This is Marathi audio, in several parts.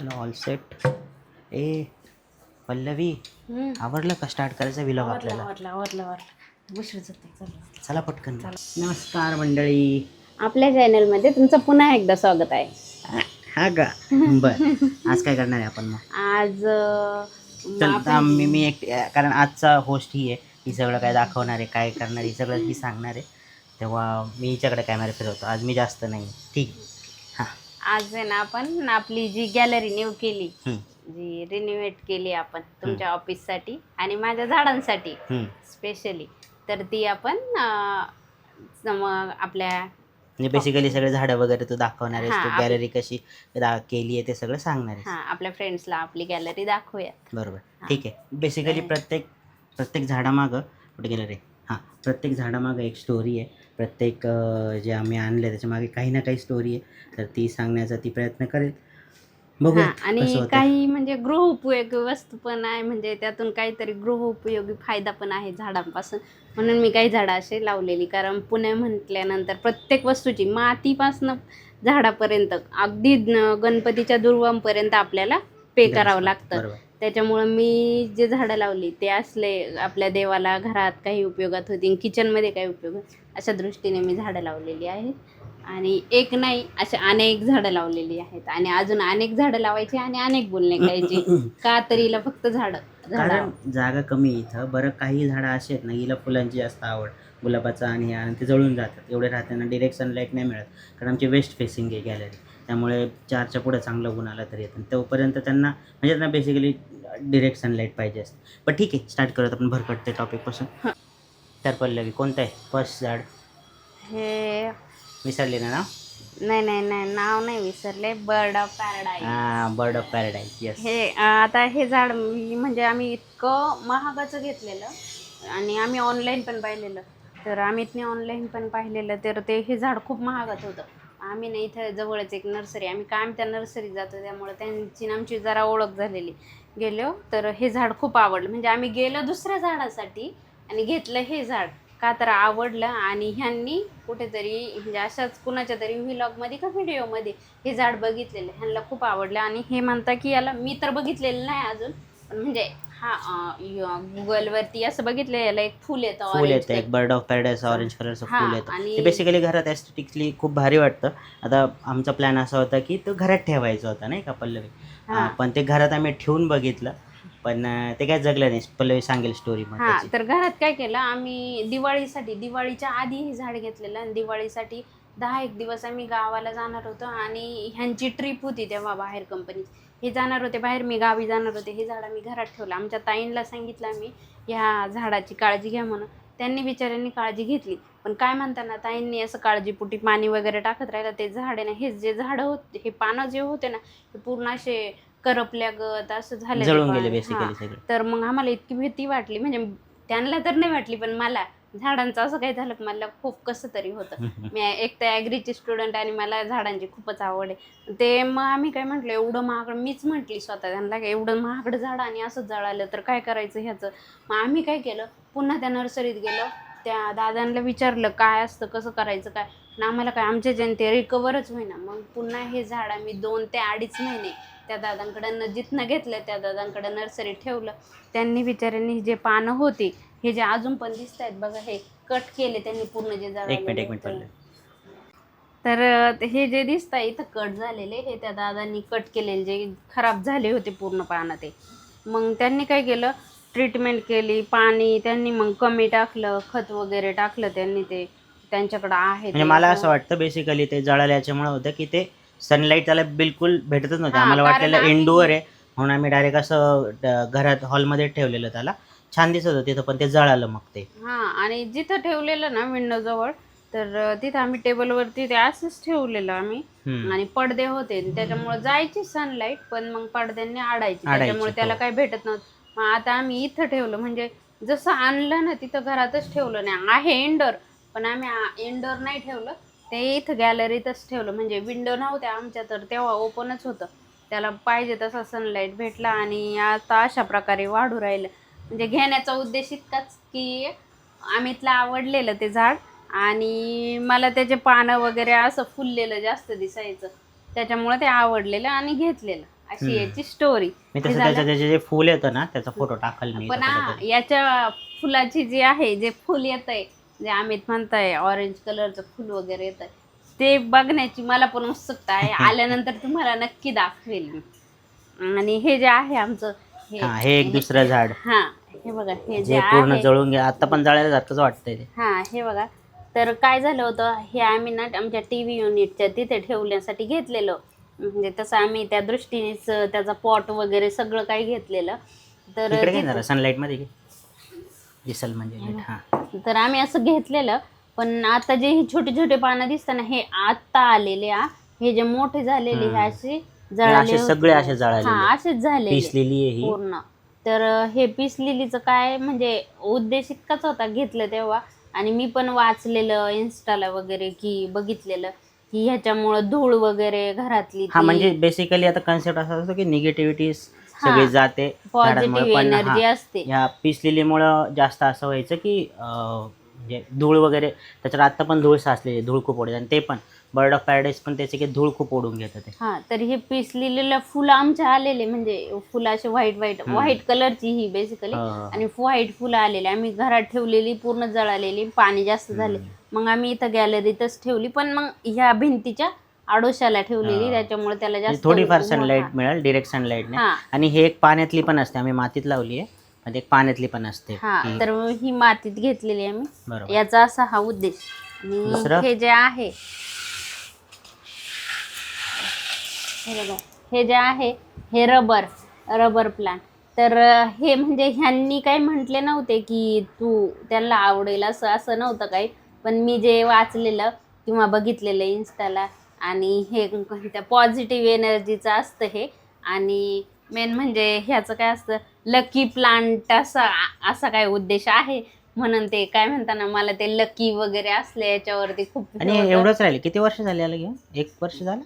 चला ऑल सेट. ए पल्लवी, आवडलं का स्टार्ट करायचा विलॉग आपल्याला? चला पटकन. नमस्कार मंडळी, आपल्या चॅनलमध्ये तुमचं पुन्हा एकदा स्वागत आहे. हा का? बर, आज काय करणार आहे आपण मग? आज चल मी एक, कारण आजचा होस्ट ही आहे, ही सगळं काय दाखवणार आहे, काय करणार ही सगळं ही सांगणार आहे, तेव्हा मी हिच्याकडे कॅमेरा फिरवतो. आज मी जास्त नाही. ठीक. हां, आज आहे ना आपण आपली जी गॅलरी न्यू केली, जी रिन्युएट केली आपण तुमच्या ऑफिससाठी आणि माझ्या झाडांसाठी स्पेशली, तर ती आपण आपल्या म्हणजे बेसिकली सगळे झाडं वगैरे तू दाखवणार आहेस, तू गॅलरी कशी केली आहे ते सगळं सांगणार आहेस. आपल्या फ्रेंड्सला आपली गॅलरी दाखवूया. बरोबर, ठीक आहे. बेसिकली प्रत्येक झाडामागं, कुठे गेलं रे, हां, प्रत्येक झाडामागं एक स्टोरी आहे. प्रत्येक जे आम्ही आणले त्याच्यामागे काही ना काही स्टोरी आहे, तर ती सांगण्याचा ती प्रयत्न करेल. बघूया. आणि काही म्हणजे गृहोपयोगी वस्तू पण आहे, म्हणजे त्यातून काहीतरी गृहोपयोगी फायदा पण आहे झाडांपासून, म्हणून मी काही झाडं असे लावलेली. कारण पुणे म्हटल्यानंतर प्रत्येक वस्तूची मातीपासून झाडापर्यंत अगदी गणपतीच्या दुर्वांपर्यंत आपल्याला पे करावं लागतं. त्याच्यामुळं मी जे झाडं लावली ते असले आपल्या देवाला घरात काही उपयोगात होती, किचनमध्ये काही उपयोग, अशा दृष्टीने मी झाडं लावलेली आहेत. आणि एक नाही, असे अनेक झाडं लावलेली आहेत आणि अजून अनेक झाडं लावायची आणि अनेक बोलणे करायचे. का तर हिला फक्त कारण जागा कमी इथं. बरं, काही झाडं अशी आहेत ना, हिला फुलांची जास्त आवड, गुलाबाचं, आणि ते जळून जातात. एवढे राहताना डिरेक्ट सनलाईट नाही मिळत, कारण आमची वेस्ट फेसिंग आहे गॅलरी, त्यामुळे 4च्या पुढे चांगलं ऊन आलं तरी येतं. तोपर्यंत त्यांना म्हणजे त्यांना बेसिकली डिरेक्ट सनलाईट पाहिजे असते. पण ठीक आहे, स्टार्ट करत आपण भरकटते टॉपिकपासून. तर पल्लवी, कोणतं आहे फर्स्ट झाड? हे विसरले ना नाव? नाही, नाव नाही विसरले. Bird of paradise. Bird of paradise, yes. हे आता हे झाड म्हणजे आम्ही इतकं महागाचं घेतलेलं आणि आम्ही ऑनलाईन पण पाहिलेलं, तर ऑनलाईन पण पाहिलेलं, तर हे झाड खूप महागात होतं. आम्ही ना इथं जवळच एक नर्सरी, आम्ही कायम त्या नर्सरीत जातो, त्यामुळे त्यांची आमची जरा ओळख झालेली. गेलो तर हे झाड खूप आवडलं, म्हणजे आम्ही गेलो दुसऱ्या झाडासाठी आणि घेतलं हे झाड, का तर आवडलं. आणि ह्यांनी कुठेतरी म्हणजे अशाच कुणाच्या तरी व्हिलॉगमध्ये का व्हिडिओमध्ये हे झाड बघितलेलं, ह्यांना खूप आवडलं. आणि हे म्हणता की याला, मी तर बघितलेलं नाही अजून, पण म्हणजे गुगलवरती असं बघितलं, याला एक फुल येतं, एक बर्ड ऑफ पॅराडाईज ऑरेंज कलरचं फुल येतं. ते बेसिकली घरात एस्थेटिकली खूप भारी वाटतं. आता आमचा प्लॅन असा होता की तो घरात ठेवायचा होता, नाही का पल्लवी? पण ते घरात आम्ही ठेवून बघितलं, पण ते काय जगलं नाही. पल्लवी सांगेल स्टोरी. तर घरात काय केलं आम्ही, दिवाळीच्या आधी हे झाड घेतलेलं, आणि दिवाळीसाठी 10 दिवस आम्ही गावाला जाणार होतो, आणि ह्यांची ट्रिप होती तेव्हा बाहेर, कंपनी हे जाणार होते बाहेर, मी गावी जाणार होते. हे झाड आम्ही घरात ठेवलं. आमच्या ताईंना सांगितलं आम्ही ह्या झाडाची काळजी घ्या म्हणून. त्यांनी बिचाऱ्यांनी काळजी घेतली, पण काय म्हणताना ताईंनी असं काळजीपोटी पाणी वगैरे टाकत राहिलं. ते झाड आहे ना, हे जे झाडं होते, हे पानं जे होते ना, ते पूर्ण असे करपल्यागत असं झालं, जळून गेले बेसिकली सगळे. तर मग आम्हाला इतकी भीती वाटली, म्हणजे त्यांना तर नाही वाटली, पण मला झाडांचं असं काही झालं की मला खूप कसं तरी होतं. मी एक तर ॲग्रीची स्टुडंट आणि मला झाडांची खूपच आवड आहे. ते मग आम्ही काय म्हटलं, एवढं महागडं, मीच म्हटली स्वतः त्यांना, की एवढं महागडं झाड आणि असंच जळालं तर काय करायचं ह्याचं. मग आम्ही काय केलं, पुन्हा त्या नर्सरीत गेलो, त्या दादांना विचारलं काय असतं, कसं करायचं काय, आणि आम्हाला काय आमच्या जनते रिकवरच होईना. मग पुन्हा हे झाड आम्ही 2 ते 2.5 महिने त्या दादांकडं जिथनं घेतलं त्या दादांकडं नर्सरीत ठेवलं. त्यांनी बिचाऱ्यांनी जे पानं होती, हे जे अजून पण दिसत आहेत बघा, हे कट केले त्यांनी पूर्ण, जे झाड, तर हे जे दिसत आहे इथं कट झालेले, हे त्या दादांनी कट केलेले, जे खराब झाले होते पूर्ण पानं ते. मग त्यांनी काय केलं, ट्रीटमेंट केली, पाणी त्यांनी मग कमी टाकलं, खत वगैरे टाकलं त्यांनी, ते त्यांच्याकडं आहे. म्हणजे मला असं वाटतं बेसिकली ते जळालं याच्यामुळे होतं की ते सनलाईट त्याला बिलकुल भेटतच नव्हतं. आम्हाला वाटलेलं इंडोअर आहे म्हणून आम्ही डायरेक्ट असं घरात हॉलमध्ये ठेवलेलं, त्याला छान दिसत होतं तिथं, पण ते जळालं मग ते. आणि जिथं ठेवलेलं ना विंडोजवळ, तर तिथं आम्ही टेबलवरती ते असंच ठेवलेलं आम्ही, आणि पडदे होते त्याच्यामुळे जायची सनलाईट, पण मग पडद्यांनी आडायची, त्याच्यामुळे त्याला काही भेटत नव्हतं. मग आता आम्ही इथं ठेवलं, म्हणजे जसं आणलं ना तिथं घरातच ठेवलं. नाही आहे इंडोर, पण आम्ही इंडोर नाही ठेवलं, ते इथं गॅलरीतच ठेवलं. म्हणजे विंडो नव्हत्या आमच्या, तर तेव्हा ओपनच होतं, त्याला पाहिजे तसा सनलाईट भेटला, आणि आता अशा प्रकारे वाढू राहिलं. म्हणजे घेण्याचा उद्देश इतकाच की अमितला आवडलेलं ते झाड, आणि मला त्याचे पानं वगैरे असं फुललेलं जास्त दिसायचं, त्याच्यामुळे ते आवडलेलं आणि घेतलेलं. अशी याची स्टोरी. मी तसं त्याचे जे फुल येतं ना त्याचा फोटो टाकल मी. पण याच्या फुलाची जी आहे, जे फुल येत आहे, जे अमित म्हणताय ऑरेंज कलरचं फुल वगैरे येत आहे, ते बघण्याची मला पण उत्सुकता आहे. आल्यानंतर तुम्हाला नक्की दाखवेल मी. आणि हे जे आहे आमचं हे एक दुसरं झाड. हा हे बघा, हे जे पूर्ण जळून गेलं, आता पण जळायला जातच वाटतंय ते. हा हे बघा. तर काय झालं होतं, हे आम्ही ना आमच्या टीव्ही युनिटच्या तिथे ठेवण्यासाठी घेतलेलं. म्हणजे तसं आम्ही त्या दृष्टीनेच त्याचा पॉट वगैरे सगळं काही घेतलेलं. तर सनलाईट मध्ये दिसल म्हणजे. हा तर आम्ही असं घेतलेलं. पण आता जे ही छोटे छोटे पानं दिसतात ना, हे आता आलेले. हे जे मोठे झालेले हे असे जळाले, सगळे असे जळाले. हा असेच झाले पिसलेली पूर्ण. तर हे पीस लिलीचं काय म्हणजे उद्देश इतकाच होता घेतलं तेव्हा. आणि मी पण वाचलेलं इन्स्टाला वगैरे, की बघितलेलं की ह्याच्यामुळं धूळ वगैरे घरातली, म्हणजे बेसिकली आता कन्सेप्ट असा असतो की निगेटिव्हिटी सगळी जाते, पॉझिटिव्ह एनर्जी असते. ह्या पीस लिलीमुळं जास्त असं व्हायचं की म्हणजे धूळ वगैरे, त्याच्यात आता पण धूळ साचलेली, धूळ खूप ओढते. आणि ते पण बर्ड ऑफ पॅराडाईस पण त्याचे की धूळ खूप ओढून घेतात ते. हा तर हे पीस लिहिलेलं फुलं आमच्या आलेले, म्हणजे फुलं असे व्हाईट कलरची ही बेसिकली. आणि व्हाईट फुलं आलेली आम्ही घरात ठेवलेली, पूर्ण जळालेली, पाणी जास्त झाले. मग आम्ही इथं गॅलरीतच ठेवली, पण मग ह्या भिंतीच्या आडोशाला ठेवलेली, त्याच्यामुळे त्याला जास्त थोडीफार सनलाईट मिळेल, डिरेक्ट सनलाईट नाही. आणि हे एक पाण्यातली पण असते, आम्ही मातीत लावली आहे, आणि एक पाण्यातली पण असते. तर ही मातीत घेतलेली आम्ही, याचा असा हा उद्देश. आणि हे जे आहे, हे जे आहे हे रबर प्लांट. तर हे म्हणजे ह्यांनी काही म्हटले नव्हते की तू त्यांना आवडेल असं नव्हतं काही. पण मी जे वाचलेलं किंवा बघितलेलं इन्स्टाला, आणि हे त्या पॉझिटिव्ह एनर्जीचं असतं हे. आणि मेन म्हणजे ह्याचं काय असतं, लकी प्लांट असा काय उद्देश आहे. म्हणून ते काय म्हणताना मला ते लकी वगैरे असले याच्यावरती खूप. आणि एवढंच राहिले. किती वर्ष झाले याला घेऊन? 1 वर्ष झालं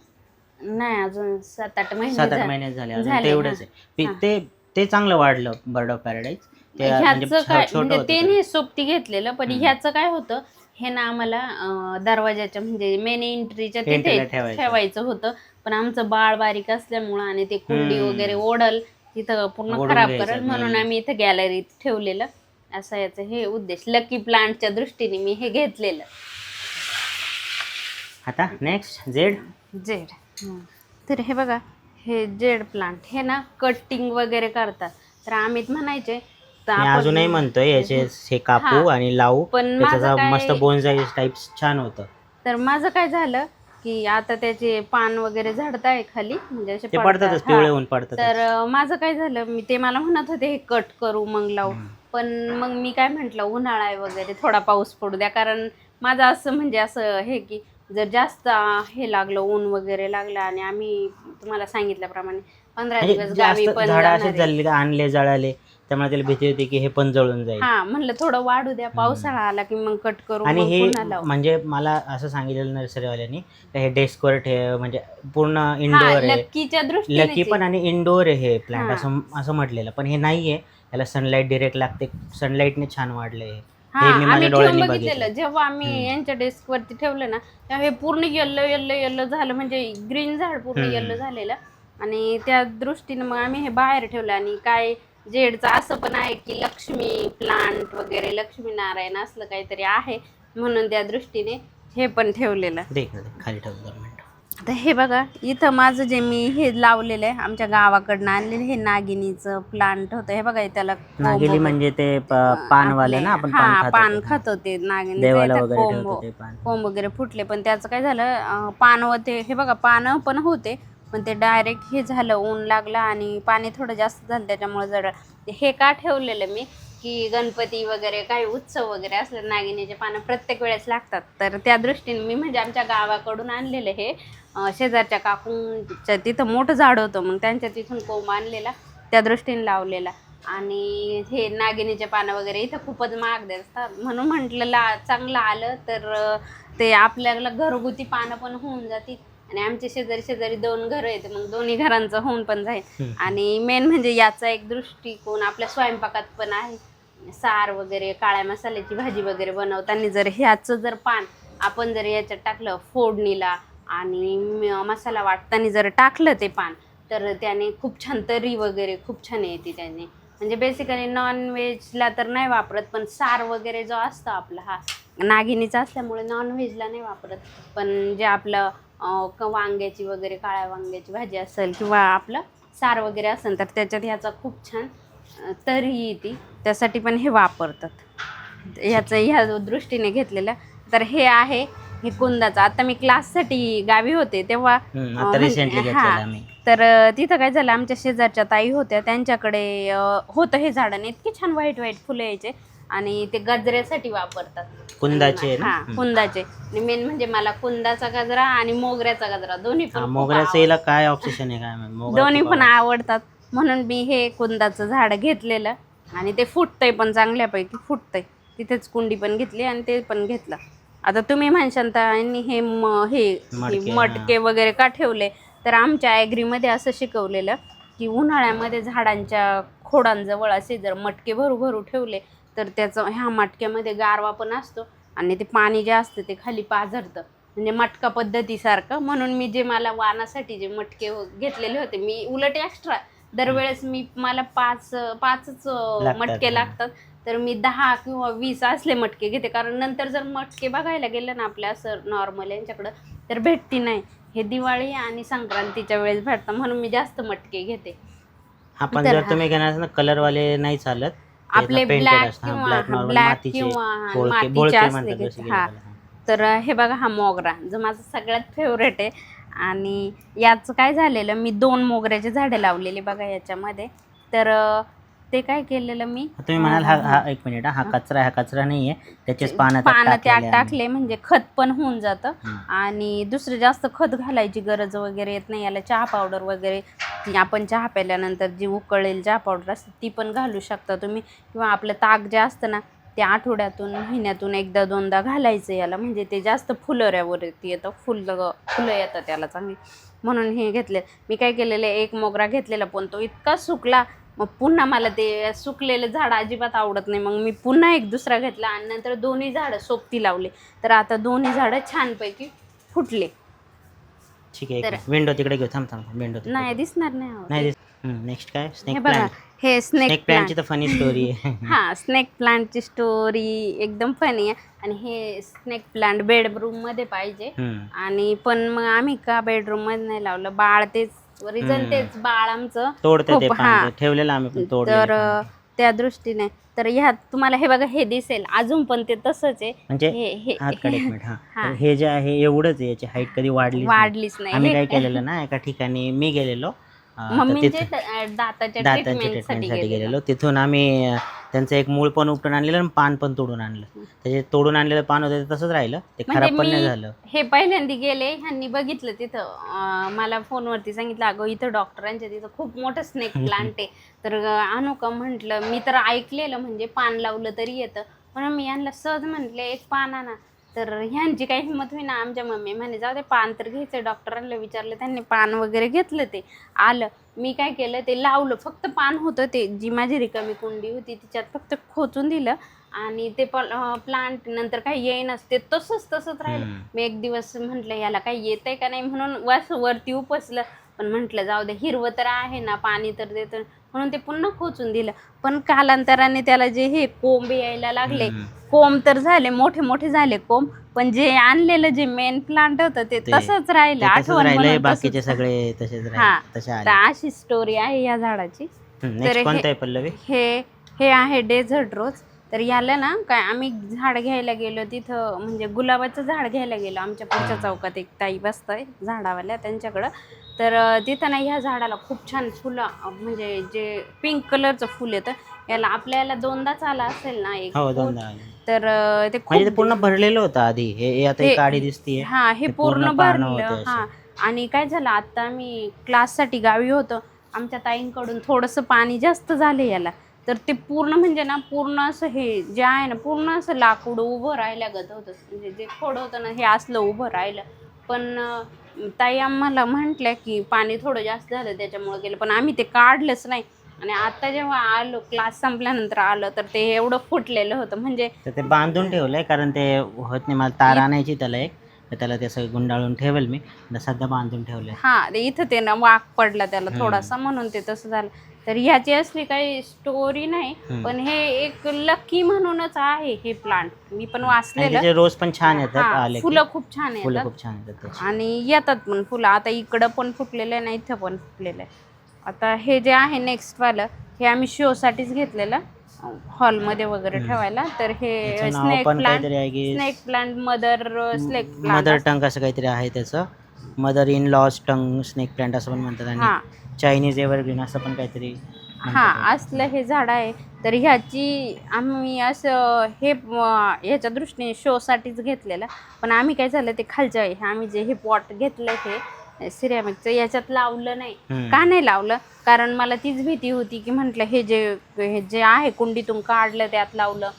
नाही, अजून 7-8 महिने झाले. तेवढंच आहे. ते चांगलं वाढलं बर्ड ऑफ पॅराडाईस. ह्याचं काय म्हणजे ते नाही सोबती घेतलेलं. पण ह्याचं काय होतं, हे ना आम्हाला दरवाजाच्या म्हणजे मेन एंट्रीच्या तिथे ठेवायचं होतं. पण आमचं बाळ बारीक असल्यामुळं आणि ते कुंडी वगैरे ओढल तिथं, पूर्ण खराब करल, म्हणून आम्ही इथं गॅलरीत ठेवलेलं. असं याचं हे उद्देश, लकी प्लांटच्या दृष्टीने मी हे घेतलेलं. आता नेक्स्ट जेड. तर हे बघा, हे जेड प्लांट हे ना कटिंग वगैरे करतात. तर अमित म्हणायचे अजूनही म्हणतोय याचे हे कापू आणि लावू, पण मस्त बोनसाई टाइप छान होतं. तर माझं काय झालं की आता त्याचे पान वगैरे झडताय खाली, म्हणजे असे पडतातच, पिवळे होऊन पडतात. तर माझं काय झालं, ते मला म्हणत होते हे कट करू मग लावू. पण मग मी काय म्हटलं, उन्हाळा आहे वगैरे, थोडा पाऊस पडू द्या. कारण माझं असं म्हणजे असं हे की जर जास्त हे लागलं, ऊन वगैरे लागलं, आणि आम्ही तुम्हाला सांगितल्याप्रमाणे 15 दिवस गावी पण आणले जळाले, त्यामुळे त्याला भीती होती की हे पण जळून जाईल. म्हणलं थोडं वाढू द्या, पावसाळा आला की मग कट करू. आणि हे म्हणजे मला असं सांगितलेलं नर्सरीवाल्यांनी, हे डेस्कवर म्हणजे पूर्ण इंडोर आहे, लकी पण आणि इंडोर आहे हे प्लांट असं म्हटलेलं. पण हे नाहीये, याला सनलाईट डिरेक्ट लागते. सनलाईटने छान वाढलंय हे. आम्ही ठेवून बघितलेलं. जेव्हा आम्ही यांच्या डेस्क वरती ठेवलं ना, तेव्हा हे पूर्ण येल्लो झालं, म्हणजे ग्रीन झाड पूर्ण येल्लो झालेलं. आणि त्या दृष्टीने मग आम्ही हे बाहेर ठेवलं. आणि काय जेडचं असं पण आहे की लक्ष्मी प्लांट वगैरे, लक्ष्मी नारायण असलं काहीतरी आहे, म्हणून त्या दृष्टीने हे पण ठेवलेलं. खाली ठेवलं. आता हे बघा, इथं माझं जे मी हे लावलेलं आहे, आमच्या गावाकडनं आणलेलं हे नागिनीचं प्लांट होतं. हे बघा, त्याला नागिनी म्हणजे ते पानवाले ना, आपण पान खातो ते नागिनी, कोंब वगैरे फुटले. पण त्याचं काय झालं, पान होते, हे बघा पानं पण होते, पण ते डायरेक्ट हे झालं, ऊन लागलं आणि पाणी थोडं जास्त झालं, त्याच्यामुळे जरा हे का ठेवलेलं मी की गणपती वगैरे काही उत्सव वगैरे असले, नागिनीचे पानं प्रत्येक वेळेस लागतात. तर त्या दृष्टीने मी म्हणजे आमच्या गावाकडून आणलेलं हे, शेजारच्या काकूंच्या तिथं मोठं झाड होतं, मग त्यांच्या तिथून कोंब आणलेला, त्या दृष्टीने लावलेला. आणि हे नागिनीचे पानं वगैरे इथं खूपच महाग असतात, म्हणून म्हटलं चांगलं आलं तर ते आपल्याला घरगुती पानं पण होऊन जातील. आणि आमचे शेजारी 2 घरं आहेत, मग दोन्ही घरांचं होऊन पण जाईल. आणि मेन म्हणजे याचा एक दृष्टिकोन आपल्या स्वयंपाकात पण आहे. सार वगैरे, काळ्या मसाल्याची भाजी वगैरे बनवताना जर ह्याचं जर पान आपण जर याच्यात टाकलं फोडणीला, आणि मसाला वाटताना जर टाकलं ते पान, तर त्याने खूप छान तरी वगैरे खूप छान येते त्याने. म्हणजे बेसिकली नॉनव्हेजला तर नाही वापरत, पण सार वगैरे जो असतो आपला हा नागिनीचा असल्यामुळे नॉनव्हेजला नाही वापरत. पण जे आपलं वांग्याची वगैरे काळ्या वांग्याची भाजी असेल किंवा आपलं सार वगैरे असेल तर त्याच्यात ह्याचा खूप छान तरी येते, त्यासाठी पण हे वापरतात. ह्याचं ह्या दृष्टीने घेतलेलं. तर हे आहे हे कुंदाचं. आता मी क्लाससाठी गावी होते तेव्हा आता रिसेंटली घेतलेलं आम्ही. तर तिथं काय झालं, आमच्या शेजारच्या ताई होत्या त्यांच्याकडे होतं हे झाड आणि इतके छान व्हाईट व्हाईट फुलं यायचे आणि ते गजऱ्यासाठी वापरतात. कुंदाचे ना? हा कुंदाचे. आणि मेन म्हणजे मला कुंदाचा गजरा आणि मोगऱ्याचा गजरा दोन्ही पण खूप मोगऱ्याचं याला काय ऑब्सेशन आहे काय माहित. दोन्ही पण आवडतात म्हणून मी हे कुंदाचं झाड घेतलेलं आणि ते फुटतंय पण चांगल्यापैकी फुटतंय. तिथेच कुंडी पण घेतली आणि ते पण घेतलं. आता तुम्ही म्हणशाल आणि हे मटके वगैरे का ठेवले, तर आमच्या ॲग्रीमध्ये असं शिकवलेलं की उन्हाळ्यामध्ये झाडांच्या खोडांजवळ असे जर मटके भरू भरू ठेवले तर त्याचं ह्या मटक्यामध्ये गारवा पण असतो आणि ते पाणी जे असतं ते खाली पाझरतं, म्हणजे मटका पद्धतीसारखं. म्हणून मी जे मला वाणासाठी जे मटके घेतलेले होते, मी उलट एक्स्ट्रा दरवेळेस मला पाचच मटके लागतात, तर मी 10 किंवा 20 असले मटके घेते. कारण नंतर जर मटके बघायला गेलं ना आपल्या असं नॉर्मल यांच्याकडं तर भेटती नाही. हे दिवाळी आणि संक्रांतीच्या वेळेस भेटतं म्हणून मी जास्त मटके घेते. आपण जर तुम्ही घेणार ना कलरवाले नाही चालत, आपले ब्लॅक किंवा मातीचे असले. हा तर हे बघा हा मोगरा जो माझा सगळ्यात फेवरेट आहे. आणि याचं काय झालेलं, मी 2 मोगऱ्याचे झाडे लावलेले बघा याच्यामध्ये. तर ते काय केलेलं मी, तुम्ही म्हणाल हा एक मिनिट, हा कचरा नाहीये, त्याचेच पानं त्यात टाकले म्हणजे खत पण होऊन जातं आणि दुसरं जास्त खत घालायची गरज वगैरे येत नाही. याला चहा पावडर वगैरे आपण चहा प्यायल्यानंतर जी उकळलेली चहा पावडर असते ती पण घालू शकता तुम्ही, किंवा आपलं ताक जे असतं ना ते आठवड्यातून महिन्यातून एकदा दोनदा घालायचं याला, म्हणजे ते जास्त फुलोऱ्यावरती येतं, फुलं येतं त्याला चांगली. म्हणून हे घेतले मी. काय केलेलं, एक मोगरा घेतलेला पण तो इतका सुकला, मग पुन्हा मला ते सुकलेलं झाड अजिबात आवडत नाही. मग मी पुन्हा एक दुसरा घेतला आणि नंतर दोन्ही झाडं सोबती लावले. तर आता दोन्ही झाडं छानपैकी फुटले. ठीक आहे, विंडो तिकडे घेऊ. थांब विंडो नाही दिसणार नाही. नेक्स्ट काय, स्नेक बघा प्लांट. हे स्नेक प्लांटची तर फनी स्टोरी आहे. हा स्नेक प्लांटची स्टोरी एकदम फनी आहे. आणि हे स्नेक प्लांट बेडरूम मध्ये पाहिजे, आणि पण मग आम्ही का बेडरूम मध्ये नाही लावलं, बाळ तेच रिझन तेच बाळ आमचं तोडतं ठेवलेलं आम्ही पण तोडलं. तर त्या दृष्टीने तर ह्यात तुम्हाला हे बघा हे दिसेल अजून पण ते तसंच आहे. म्हणजे हे जे आहे एवढंच आहे, याची हाईट कधी वाढलीच नाही. आम्ही काय केलेलं ना, एका ठिकाणी मी गेलेलो दाताच्या ट्रीटमेंटसाठी गेलेलो. तिथून आम्ही त्यांचं एक मूळ पण उपटून आणलेलं आणि पान पण तोडून आणलं. त्याचे तोडून आणलेलं पान होतं ते तसंच राहिलं, ते खराब पण नाही झालं. हे पहिल्यांदा गेले, ह्यांनी बघितलं तिथं, मला फोनवरती सांगितलं अगं इथं डॉक्टरांच्या तिथं खूप मोठं स्नेक प्लांट आहे, तर आणू का म्हटलं. मी तर ऐकलेलं म्हणजे पान लावलं तरी येतं, म्हणून मी यांना सहज म्हटले एक पान आणा. तर ह्यांची काही हिंमत होईना. आमच्या मम्मी म्हणे जाऊ दे पान तर घ्यायचं. डॉक्टरांना विचारलं, त्यांनी पान वगैरे घेतलं, ते आलं. मी काय केलं ते लावलं, फक्त पान होतं ते, जी माझी रिकामी कुंडी होती तिच्यात फक्त खोचून दिलं आणि ते प्लांट नंतर काही येईनच, ते तसंच राहिलं. मी एक दिवस म्हटलं याला काही येतंय का नाही म्हणून वरती उपसलं, पण म्हटलं जाऊ दे हिरवं तर आहे ना, पाणी तर देतं, म्हणून ते पुन्हा खोचून दिलं. पण कालांतराने त्याला जे हे कोंब यायला लागले, कोंब तर झाले मोठे झाले कोंब, पण जे आणलेलं जे मेन प्लांट होतं ते तसंच राहिलं. आठवण बाकीचे सगळे तसेच राहिले. तर अशी स्टोरी आहे या झाडाची. तर पल्लवी हे आहे डेझर्ट रोज. तर याला ना काय आम्ही झाड घ्यायला गेलो तिथं, म्हणजे गुलाबाचं झाड घ्यायला गेलो. आमच्या पुढच्या चौकात एक ताई बसताय झाडावाल्या त्यांच्याकडं. तर तिथं ना ह्या झाडाला खूप छान फुलं, म्हणजे जे पिंक कलरचं फुल येतं, याला आपल्याला 2दाच आला असेल ना एक. तर ते पूर्ण भरलेलं होतं आधी. हे आता काडी दिसतीये. हा हे पूर्ण भरलं. हा आणि काय झालं, आता मी क्लाससाठी गावी होतो, आमच्या ताईंकडून थोडंसं पाणी जास्त झालं याला, तर ते पूर्ण म्हणजे ना पूर्ण असं हे जे आहे ना पूर्ण असं लाकूड उभं राहिल्यागत होतं, म्हणजे जे खोड होतं ना हे असलं उभं राहिलं. पण ताई आम्हाला म्हटल्या की पाणी थोडं जास्त झालं त्याच्यामुळे गेलं, पण आम्ही ते काढलंच नाही. आणि आता जेव्हा आलो क्लास संपल्यानंतर आलं तर ते एवढं फुटलेलं होतं, म्हणजे ते बांधून ठेवलंय, कारण ते होत नाही. मला तार आणायची त्याला एक, तर त्याला ते असं गुंडाळून ठेवेल मी. आता सध्या बांधून ठेवलं आहे. हा ते इथं ते ना वाक पडला त्याला हम्म. थोडासा, म्हणून ते तसं झालं. तर ह्याची असली काही स्टोरी नाही, पण हे एक लकी म्हणूनच आहे हे प्लांट. मी पण आणि वाचलेलं. त्याचे रोज पण छान येतात हा, आले की. फुलं खूप छान फुलं येतात खूप छान येतात त्याची. आणि येतात पण फुलं. आता इकडं पण फुटलेलं आहे ना, इथं पण फुटलेलं आहे. आता हे जे आहे नेक्स्ट वालं, हे आम्ही शोसाठीच घेतलेलं हॉलमध्ये वगैरे ठेवायला. तर हे त्याचं नाव स्नेक पण प्लांट, काहीतरी आहे की snake plant, snake mother plant. Tongue असं काहीतरी आहे त्याचं. Mother in law's tongue snake plant असं पण म्हणतात. हा आणि चायनीज एव्हरग्रीन असं पण काहीतरी हा असलं हे झाड आहे. तर ह्याची आम्ही असं हे ह्याच्या दृष्टीने शोसाठीच घेतलेलं. पण आम्ही काय झालं, ते खालच्या आम्ही जे हे पॉट घेतलं हे सिरॅमिकचं, याच्यात लावलं नाही. का नाही लावलं? कारण मला तीच भीती होती की म्हटलं हे जे आहे कुंडीतून काढलं त्यात लावलं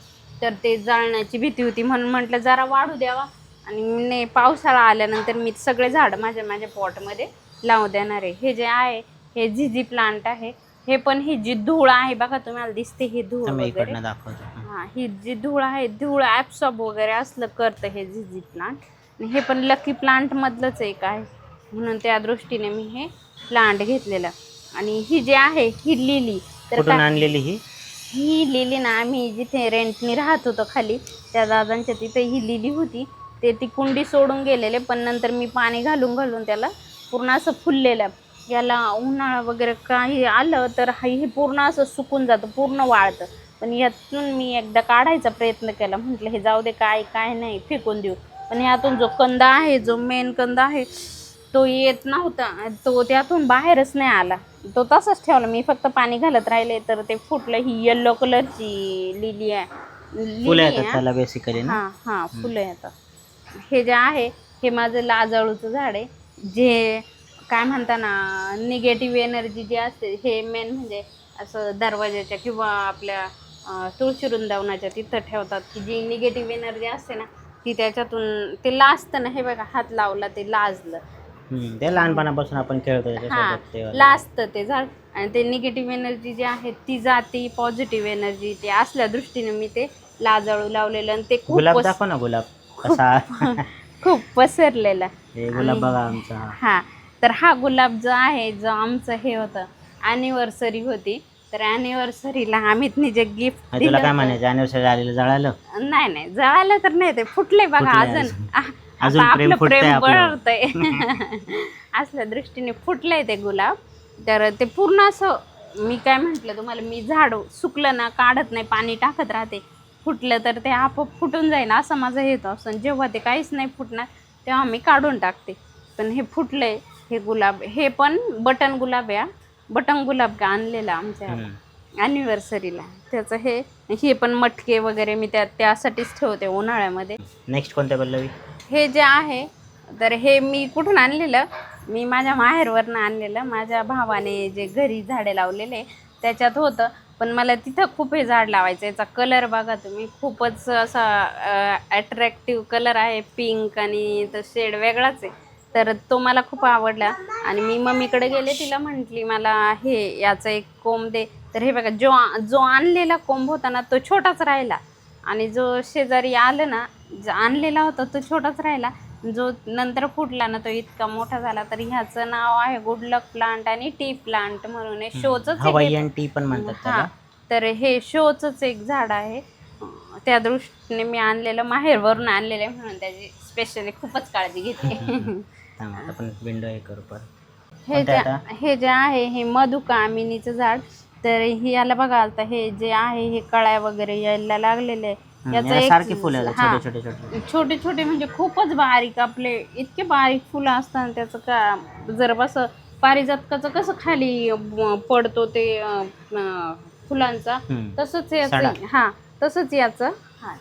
तर ते जळण्याची भीती होती. म्हणून म्हटलं जरा वाढू द्यावा, आणि पावसाळा आल्यानंतर मी सगळे झाडं माझ्या पॉटमध्ये लावू देणार आहे. हे जे आहे हे झिझी प्लांट आहे. हे पण ही जी धूळ आहे बघा, तुम्हाला दिसते ही धूळ मी वगैरे. इकडनं दाखवतो. हा, ही जी धूळ आहे, धूळ ॲब्सॉर्ब वगैरे असलं करतं हे झिझी प्लांट. आणि हे पण लकी प्लांट मधलंच एक आहे, म्हणून त्या दृष्टीने मी हे प्लांट घेतलेलं. आणि ही जी आहे ही लिली, तर कुठून आणलेली ही लिली ना, आम्ही जिथे रेंटनी राहत होतो खाली त्या दादांच्या तिथे ही लिली होती. ती कुंडी सोडून गेलेले, पण नंतर मी पाणी घालून त्याला पूर्ण असं फुललेलं. याला उन्हाळा वगैरे काही आलं तर हे पूर्ण असं सुकून जातं, पूर्ण वाळतं. पण यातून मी एकदा काढायचा प्रयत्न केला, म्हटलं हे जाऊ दे, काय नाही फेकून देऊ. पण यातून जो कंदा आहे, जो मेन कंदा आहे, तो येत नव्हता. तो त्यातून बाहेरच नाही आला, तो तसंच ठेवला. मी फक्त पाणी घालत राहिले तर ते फुटलं. ही येल्लो कलरची लिली आहे. फुलं येतात त्याला बेसिकली ना. हा फुलं येतात. हे जे आहे हे माझं लाजाळूचं झाड आहे, जे काय म्हणता ना, निगेटिव्ह एनर्जी जी असते, हे मेन म्हणजे असं दरवाजाच्या किंवा आपल्या तुळशी वृंदावनाच्या तिथं ठेवतात, की जी निगेटिव्ह एनर्जी असते ना, ती त्याच्यातून ते लाजतं ना. हे बघा, हात लावला ते लाजलं. ते लहानपणापासून आपण खेळतो हा, त्याच्यासोबत ते वालं. लाजतं ते झाड. आणि ते निगेटिव्ह एनर्जी जी आहे ती जाती, पॉझिटिव्ह एनर्जी ते असल्या दृष्टीने मी ते लाजाळू लावलेलं. आणि ते गुलाब दाखव ना, गुलाब कसा. खूप पसरलेला. हे गुलाब बघा आमचा. हा, तर हा गुलाब जो आहे, जो आमचं हे होतं, ॲनिव्हर्सरी होती, तर ॲनिव्हर्सरीला आम्ही जे गिफ्ट तुला दिलं काय म्हणायचं, ॲनिव्हर्सरी आलेलं जळालं? नाही जळालं तर नाही, ते फुटले बघा. फुटलंय अजून प्रेम आपलं फुटतंय प्रेम आपलं. बळतंय. असल्या दृष्टीने फुटलंय ते गुलाब. तर ते पूर्ण असं, मी काय म्हटलं तुम्हाला, मी झाड सुकलं ना काढत नाही, पाणी टाकत राहते. फुटलं तर ते आपोआप फुटून जाईल असं माझं हे होतं. असं जेव्हा ते काहीच नाही फुटणार तेव्हा मी काढून टाकते. पण हे फुटलंय हे गुलाब. हे पण बटन गुलाब आहे, बटन गुलाब का आणलेला आमच्या ॲनिव्हर्सरीला. त्याचं हे पण मटके वगैरे मी त्यासाठीच ठेवते उन्हाळ्यामध्ये. नेक्स्ट कोणत्या पल्लवी? हे जे आहे, तर हे मी कुठून आणलेलं, मी माझ्या माहेरवरनं आणलेलं. माझ्या भावाने जे घरी झाडे लावलेले त्याच्यात होतं. पण मला तिथं खूप हे झाड लावायचं. याचा कलर बघा तुम्ही, खूपच असा अट्रॅक्टिव्ह कलर आहे, पिंक, आणि तो शेड वेगळाच आहे. तर तो मला खूप आवडला. आणि मी मम्मीकडे गेले, तिला म्हटली मला याचा एक कोंब दे. तर हे बघा, जो आणलेला कोंब होता ना तो छोटाच राहिला, आणि जो शेजारी आलं ना आणलेला होता तो छोटाच राहिला. जो नंतर फुटला ना तो इतका मोठा झाला. तर ह्याचं नाव आहे गुड लक प्लांट आणि टी प्लांट म्हणून. हे शोच हवाईयन टी पण म्हणतात त्याला. तर हे शोच एक झाड आहे. त्या दृष्टीने मी आणलेलं, माहेरवरून आणलेलं आहे, म्हणून त्याची स्पेशली खूपच काळजी घेते. आपण विंडो हे करू पर. हे जे आहे हे मधुकामिनीचं झाड. तर याला बघा, आता हे जे आहे हे कळ्या वगैरे यायला लागलेले. सारखे फुलं छोटे छोटे म्हणजे खूपच बारीक, आपले इतके बारीक फुलं असतात. त्याचं का जर असं पारिजातकाचं कसं खाली पडतो ते फुलांचा, तसंच याचं तसंच याचं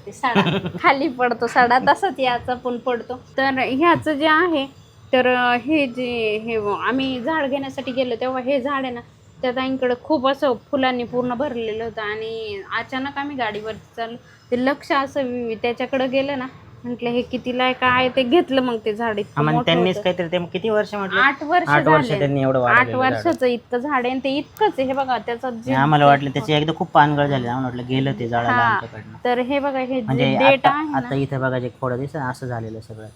ते साडा खाली पडतो साडा, तसंच याचं पण पडतो. तर ह्याचं जे आहे, तर हे आम्ही झाड घेण्यासाठी गेलो तेव्हा हे झाड आहे ना, त्या ताईंकडे खूप असं फुलांनी पूर्ण भरलेलं होतं. आणि अचानक आम्ही गाडीवरती चाललो, ते लक्ष असं त्याच्याकडे गेलं ना, म्हटलं हे कितीला आहे काय, ते घेतलं. मग ते झाड त्यांनीच काहीतरी, ते किती वर्ष म्हटलं, 8 वर्ष त्यांनी एवढं 8 वर्षाचं इतकं झाड आहे. आणि ते इतकंच आहे, हे बघा त्याचं आम्हाला वाटलं त्याची एकदम खूप पानगळ झाली, आम्हाला वाटलं गेलं ते झाडाला आमच्याकडनं. तर हे बघा, हे म्हणजे डेट आहे आता इथे बघा जे खोडं दिसत असं झालेलं सगळं.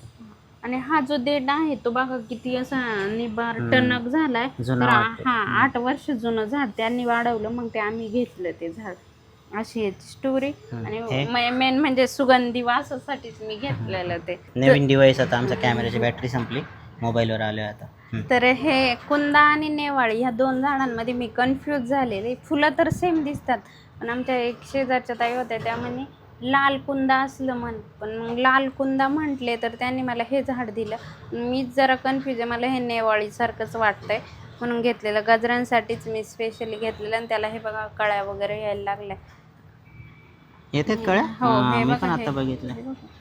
आणि हा जो देठ आहे तो बघा किती असा निबार टणक झालाय. जुना तर वाटतोय. हा 8 वर्ष जुनं झाड त्यांनी वाढवलं, मग ते आम्ही घेतलं ते झाड. अशी याची स्टोरी. आणि मेन म्हणजे सुगंधी वासासाठीच मी घेतलेलं ते. नवीन डिव्हाइस आता आमच्या कॅमेऱ्याची बॅटरी संपली, मोबाईलवर आलोय आता. तर हे कुंदा आणि नेवाळी ह्या 2 झाडांमध्ये मी कन्फ्यूज झालेले. फुलं तर सेम दिसतात, पण आमच्या एक शेजारच्या ताई होत्या त्या म्हणे लाल कुंदा असलं म्हण. पण मग लाल कुंदा म्हटले तर त्यांनी मला हे झाड दिलं. मीच जरा कन्फ्यूज आहे, मला हे नेवाळीसारखंच वाटतंय म्हणून घेतलेलं. गजरांसाठीच मी स्पेशली घेतलेलं. आणि त्याला हे बघा कळ्या वगैरे यायला लागल्या. येतात कळ्या? हो, हे मी बघा पण हे आता बघितलं.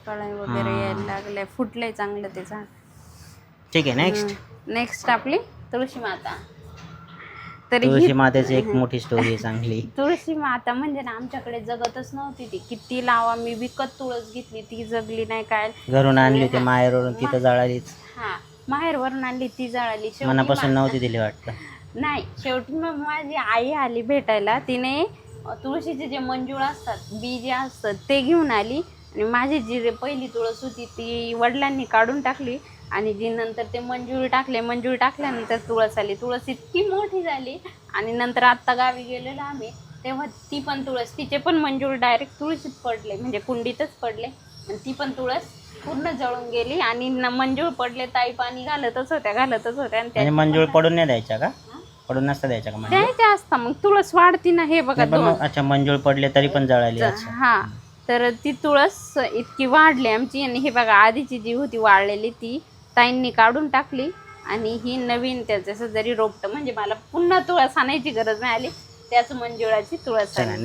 कळ्या वगैरे यायला लागल्या, फुटलंय चांगलं ते झाड. ठीक आहे, नेक्स्ट आपली तुळशी माता. तर तुळशी मातेची एक मोठी स्टोरी आहे चांगली. तुळशी माता म्हणजे ना आमच्याकडे जगतच नव्हती ती. किती लावा, मी विकत तुळस घेतली ती जगली नाही. काय घरून आणली होती माहेरवरून, तिथं जळालीच. हा, माहेरवरून आणली ती जळाली. मनापासून नव्हती दिली वाटतं. नाही, शेवटी मग माझी आई आली भेटायला. तिने तुळशीचे जे मंजूळ असतात, बी जे असतात ते घेऊन आली. आणि माझी जी पहिली तुळस होती ती वडिलांनी काढून टाकली. आणि जी नंतर ते मंजूळ टाकल्यानंतर तुळस आली. तुळस इतकी मोठी झाली. आणि नंतर आत्ता गावी गेलेलो आम्ही, तेव्हा ती पण तुळस, तिचे पण मंजूळ डायरेक्ट तुळशीत पडले, म्हणजे कुंडीतच पडले. आणि ती पण तुळस पूर्ण जळून गेली. आणि मंजूळ पडले, ताई पाणी घालतच होत्या. आणि मंजूळ पडून नाही द्यायच्या का? पडून नसता द्यायच्या का? द्यायच्या असता, मग तुळस वाढती ना. हे बघा अच्छा, मंजूळ पडले तरी पण जळाली. हा, तर ती तुळस इतकी वाढली आमची. आणि हे बघा आधीची जी होती वाळलेली ती ताईंनी काढून टाकली. आणि ही नवीन त्याचं जरी रोपटं, म्हणजे मला पुन्हा तुळस आणायची गरज नाही आली, त्याच मंजुळाची तुळस आली.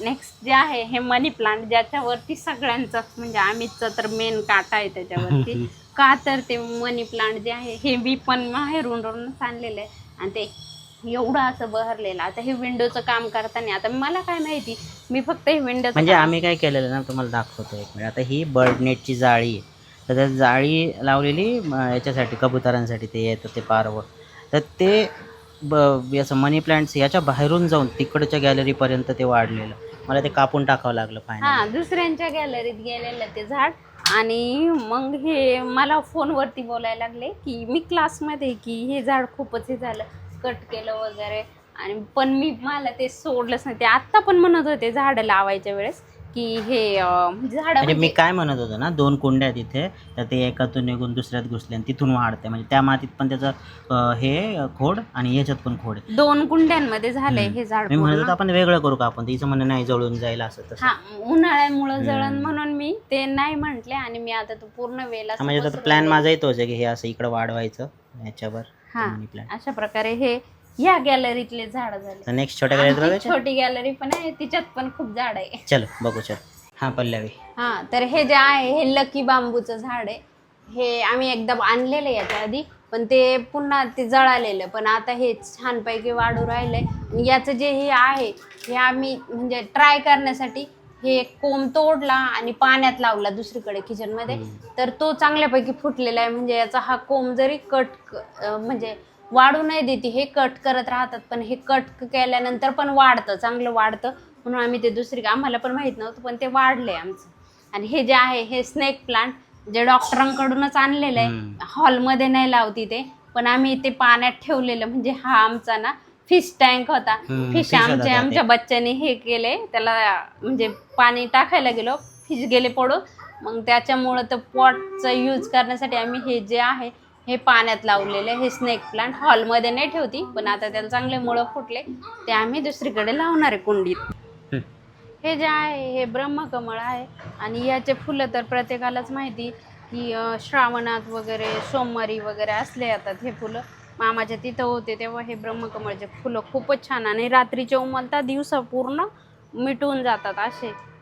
नेक्स्ट जे आहे हे मनी प्लांट, ज्याच्यावरती सगळ्यांचा म्हणजे आम्हीचा तर मेन काटा आहे त्याच्यावरती. का तर ते मनी प्लांट जे आहे हे मी पण माहेरूनच आणलेलं आहे. आणि ते एवढं असं बहरलेलं. आता हे विंडोचं काम करताना, आता मला काय माहिती, मी फक्त हे विंडोचं म्हणजे आम्ही काय केलेलं ना, तुम्हाला दाखवतो एक मिनिट. आता ही बर्ड नेटची जाळी आहे, तर त्या जाळी लावलेली याच्यासाठी, कबुतरांसाठी ते येतं ते पारवं. तर ते याचं मनी प्लांट्स याच्या बाहेरून जाऊन तिकडच्या गॅलरीपर्यंत ते वाढलेलं. मला ते कापून टाकावं लागलं फायनली. दुसऱ्यांच्या गॅलरीत गेलेलं ते झाड. आणि मग हे मला फोनवरती बोलायला लागले की मी क्लासमध्ये, की हे झाड खूपच हे झालं, कट केलं वगैरे. आणि पण मला ते सोडलंच नाही. ते आत्ता पण म्हणत होते झाडं लावायच्या वेळेस की हे झाड, म्हणजे मी काय म्हणत होतो ना, 2 कुंड्या तिथे, तर ते एकातून निघून दुसऱ्यात घुसले आणि तिथून वाढते. म्हणजे त्या मातीत पण त्याचं हे खोड आणि याच्यात पण खोड आहे. 2 कुंड्यांमध्ये झालंय हे झाड. मी म्हणत होतो आपण वेगळं करू का आपण, तिचं म्हणणं नाही जळून जाईल असं तसं. हा, उन्हाळ्यामुळे जळण म्हणून मी ते नाही म्हटले. आणि मी आता तो पूर्ण वेला, म्हणजे आता प्लॅन माझाही तोच आहे की हे असं इकडं वाढवायचं याच्यावर. अशा प्रकारे हे या गॅलरीतले झाड झाले. नेक्स्ट छोट्या गॅलरीत छोटी गॅलरी पण आहे, तिच्यात पण खूप झाड आहे. चलो बघू. चल, हा पल्लवी. तर हे जे आहे हे लकी बांबूचं झाड आहे. हे आम्ही एकदा आणलेलं याच्या आधी, पण ते पुन्हा ते जळालेलं. पण आता हे छानपैकी वाढू राहिलंय. आणि याचं जे हे आहे हे आम्ही म्हणजे ट्राय करण्यासाठी हे कोंब तोडला आणि पाण्यात लावला दुसरीकडे किचनमध्ये, तर तो चांगल्यापैकी फुटलेला आहे. म्हणजे याचा हा कोंब जरी कट म्हणजे वाढू नाही देते, हे कट करत राहतात, पण हे कट केल्यानंतर पण वाढतं, चांगलं वाढतं. म्हणून आम्ही ते आम्हाला पण माहीत नव्हतं, पण ते वाढलंय आमचं. आणि हे जे आहे हे स्नेक प्लांट, जे डॉक्टरांकडूनच आणलेलं आहे. हॉलमध्ये नाही लावती ते, पण आम्ही ते पाण्यात ठेवलेलं. म्हणजे हा आमचा ना फिश टँक होता. फिश आमच्या बच्चाने हे केले, त्याला म्हणजे पाणी टाकायला गेलो, फिश गेले पडून. मग त्याच्यामुळं तर पॉटचा यूज करण्यासाठी आम्ही हे जे आहे हे पाण्यात लावलेले. हे स्नेक प्लांट हॉलमध्ये नाही ठेवती, पण आता त्याला चांगले मुळं फुटले, ते आम्ही दुसरीकडे लावणार आहे कुंडीत. हे जे आहे हे ब्रह्मकमळ आहे. आणि याचे फुलं तर प्रत्येकालाच माहिती की श्रावणात वगैरे, सोमवारी वगैरे असले जातात हे फुलं. मामाच्या तिथं होते तेव्हा हे ब्रह्मकमळचे फुलं खूपच छान, आणि रात्रीचे उमलतात, दिवसा पूर्ण मिटून जातात,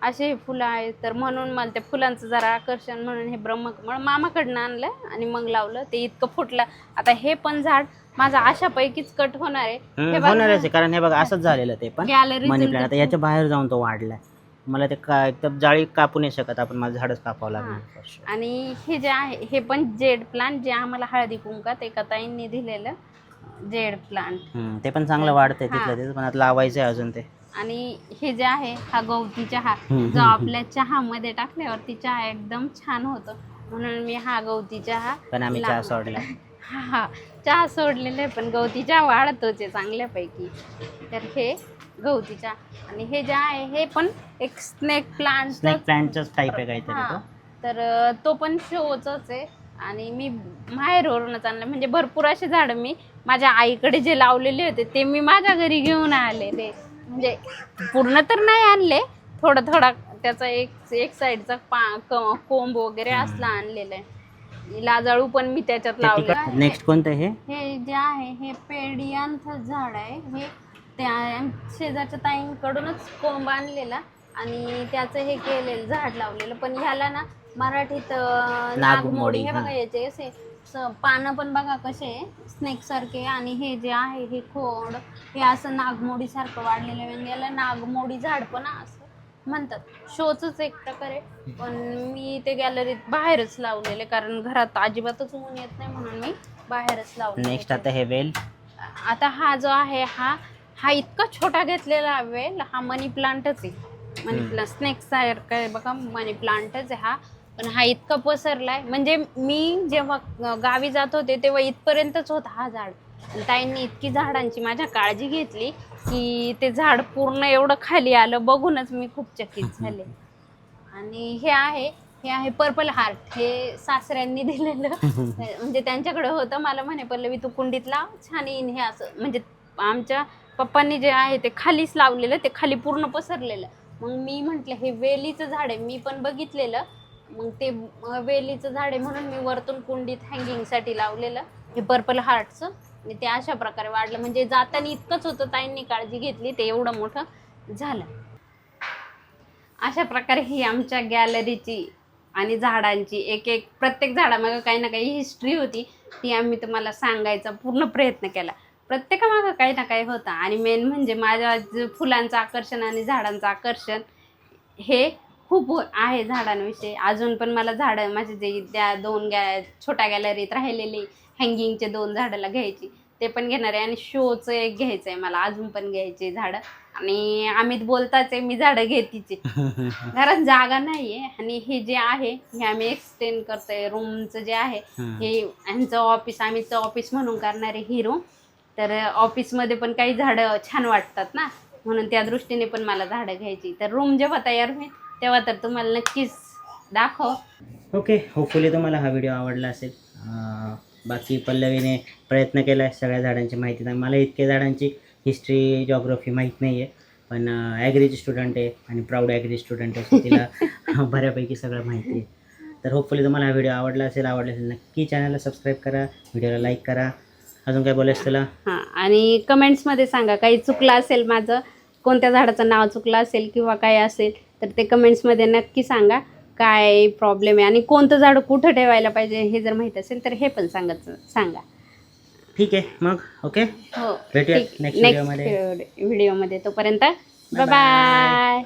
असे फुलं आहेत. तर म्हणून मला त्या फुलांचं जरा आकर्षण म्हणून हे ब्रह्मकमळ मामाकडनं आणलं आणि मग लावलं. ते इतकं फुटलं. आता हे पण झाड माझं अशापैकीच कट होणार आहे. होणारच आहे, कारण हे बघा असंच झालेलं ते पण मनी प्लांट. आता याच्या बाहेर जाऊन तो वाढलाय. मला ते एकदम जाळी कापू नाही शकत आपण, माझं झाडच कापावं लागणार. आणि हे जे आहे हे पण जेड प्लांट, जे आम्हाला हळदी कुंकात एका ताईंनी दिलेलं जेड प्लांट, ते पण चांगलं वाढतंय तिथलं, पण आता लावायचं आहे अजून ते. आणि हे जे आहे हा गवती चहा, जो आपल्या चहामध्ये टाकल्यावरती चहा एकदम छान होतो. म्हणून मी हा गवती चहा पण आम्ही चहा सोडला. हा चहा सोडलेला आहे, पण गवती चहा वाढतोच आहे चांगल्यापैकी. तर हे गवती चहा आणि हे जे आहे हे पण एक स्नेक प्लांटचाच टाईप आहे काहीतरी तो. तर तो पण शोचच आहे. आणि मी माहेरवरूनच आणलं, म्हणजे भरपूर असे झाडं मी माझ्या आईकडे जे लावलेले होते ते मी माझ्या घरी घेऊन आलेले. म्हणजे पूर्ण तर नाही आणले, थोडा थोडा त्याचा एक साईडचा कोंब वगैरे असला आणलेला आहे. लाजाळू पण मी त्याच्यात लावले. नेक्स्ट कोणतं हे जे आहे हे पेडियांथ झाड आहे. हे त्या शेजारच्या ताईंकडूनच कोंब आणलेला आणि त्याचं हे केलेलं झाड लावलेलं. पण ह्याला ना मराठीत नागमोडी. हे बघा याचे असे पानं पण बघा कसे स्नेक सारखे, आणि हे जे आहे हे खोड हे असं नागमोडी सारखं वाढलेलं आहे. म्हणजे याला नागमोडी झाड पण असं म्हणतात. शोच एक प्रकारे. पण मी ते गॅलरीत बाहेरच लावलेले, कारण घरात अजिबातच ऊन येत नाही म्हणून मी बाहेरच लावले. नेक्स्ट आता हे वेल. आता हा जो आहे हा इतका छोटा घेतलेला वेल, हा मनी प्लांटच आहे. मनी प्लांट स्नेक सारखं आहे बघा, मनी प्लांटच आहे हा. पण हा इतका पसरलाय, म्हणजे मी जेव्हा गावी जात होते तेव्हा इथपर्यंतच होता हा झाड. ताईंनी इतकी झाडांची माझ्या काळजी घेतली की ते झाड पूर्ण एवढं खाली आलं, बघूनच मी खूप चकित झाले. आणि हे आहे पर्पल हार्ट. हे सासऱ्यांनी दिलेलं म्हणजे त्यांच्याकडे होतं. मला म्हणे पल्लवी तू कुंडीत लाव, छान येईन हे असं. म्हणजे आमच्या पप्पांनी जे आहे ते खालीच लावलेलं, ते खाली पूर्ण पसरलेलं. मग मी म्हटलं हे वेलीचं झाड आहे, मी पण बघितलेलं. मग ते वेलीचं झाड आहे म्हणून मी वरतून कुंडीत हँगिंगसाठी लावलेलं हे पर्पल हार्टचं. आणि ते अशा प्रकारे वाढलं, म्हणजे जाताना इतकंच होतं, ताईंनी काळजी घेतली ते एवढं मोठं झालं. अशा प्रकारे ही आमच्या गॅलरीची आणि झाडांची एक प्रत्येक झाडामागं काही ना काही हिस्ट्री होती. ती आम्ही तुम्हाला सांगायचा पूर्ण प्रयत्न केला. प्रत्येकामागं काही ना काही होतं. आणि मेन म्हणजे माझ्या फुलांचं आकर्षण आणि झाडांचं आकर्षण हे खूप आहे झाडांविषयी. अजून पण मला झाडं माझे जे त्या छोट्या गॅलरीत राहिलेले हँगिंगचे 2 झाडाला घ्यायची, ते पण घेणार आहे. आणि शोचं एक घ्यायचं आहे मला, अजून पण घ्यायचे झाडं. आणि अमित बोलताच आहे मी झाडं घेतीचे, घरात जागा नाही आहे. आणि हे जे आहे हे आम्ही एक्सटेंड करतोय. रूमचं जे आहे हे ह्यांचं ऑफिस, आम्हीचं ऑफिस म्हणून करणार आहे ही रूम. तर ऑफिसमध्ये पण काही झाडं छान वाटतात ना, म्हणून त्या दृष्टीने पण मला झाडं घ्यायची. तर रूम जेव्हा तयार होईल तेव्हा तर तुम्हाला नक्कीच दाखव. ओके, होपफुली तुम्हाला हा व्हिडिओ आवडला असेल. बाकी पल्लवीने प्रयत्न केला आहे सगळ्या झाडांची माहिती. मला इतक्या झाडांची हिस्ट्री जॉग्रफी माहीत नाही आहे, पण ॲग्रीची स्टुडंट आहे आणि प्राऊड ॲग्री स्टुडंट आहे, सो तिला बऱ्यापैकी सगळं माहिती आहे. तर होपफुली तुम्हाला हा व्हिडिओ आवडला असेल नक्की चॅनलला सबस्क्राईब करा, व्हिडिओला लाईक करा. अजून काय बोलायचं तुला? हां, आणि कमेंट्समध्ये सांगा काही चुकलं असेल माझं, कोणत्या झाडाचं नाव चुकलं असेल किंवा काय असेल तर ते कमेंट्समध्ये नक्की सांगा. काय प्रॉब्लेम आहे आणि कोणतं झाड कुठं ठेवायला पाहिजे हे जर माहीत असेल तर हे पण सांगा. ठीक आहे मग. ओके, हो, भेटूया नेक्स्ट व्हिडिओमध्ये. तोपर्यंत बाय बाय.